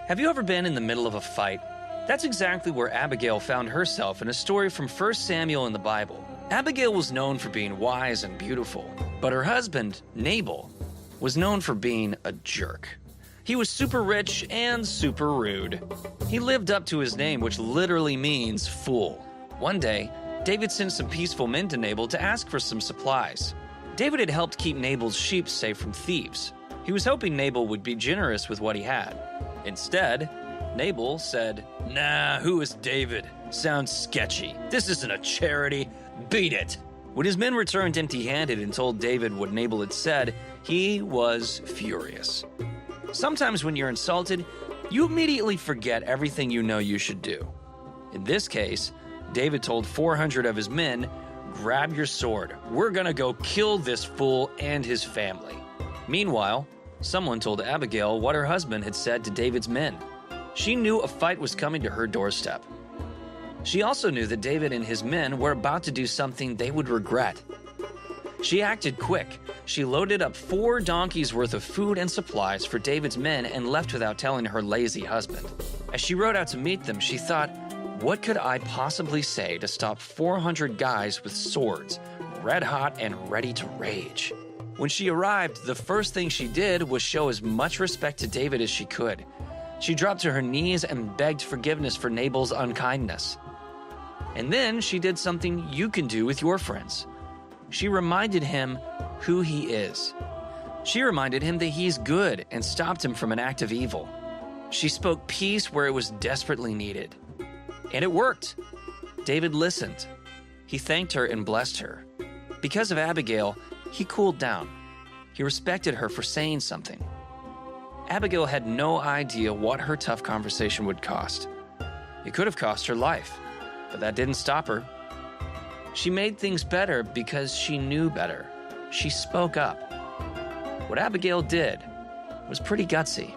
Have you ever been in the middle of a fight? That's exactly where Abigail found herself in a story from 1 Samuel in the Bible. Abigail was known for being wise and beautiful, but her husband, Nabal, was known for being a jerk. He was super rich and super rude. He lived up to his name, which literally means fool. One day, David sent some peaceful men to Nabal to ask for some supplies. David had helped keep Nabal's sheep safe from thieves. He was hoping Nabal would be generous with what he had. Instead, Nabal said, "Nah, who is David? Sounds sketchy. This isn't a charity. Beat it." When his men returned empty-handed and told David what Nabal had said, he was furious. Sometimes when you're insulted, you immediately forget everything you know you should do. In this case, David told 400 of his men, "Grab your sword. We're gonna go kill this fool and his family." Meanwhile, someone told Abigail what her husband had said to David's men. She knew a fight was coming to her doorstep. She also knew that David and his men were about to do something they would regret. She acted quick. She loaded up 4 donkeys worth of food and supplies for David's men and left without telling her lazy husband. As she rode out to meet them, she thought, what could I possibly say to stop 400 guys with swords, red hot and ready to rage? When she arrived, the first thing she did was show as much respect to David as she could. She dropped to her knees and begged forgiveness for Nabal's unkindness. And then she did something you can do with your friends. She reminded him who he is. She reminded him that he's good and stopped him from an act of evil. She spoke peace where it was desperately needed. And it worked. David listened. He thanked her and blessed her. Because of Abigail, he cooled down. He respected her for saying something. Abigail had no idea what her tough conversation would cost. It could have cost her life, but that didn't stop her. She made things better because she knew better. She spoke up. What Abigail did was pretty gutsy.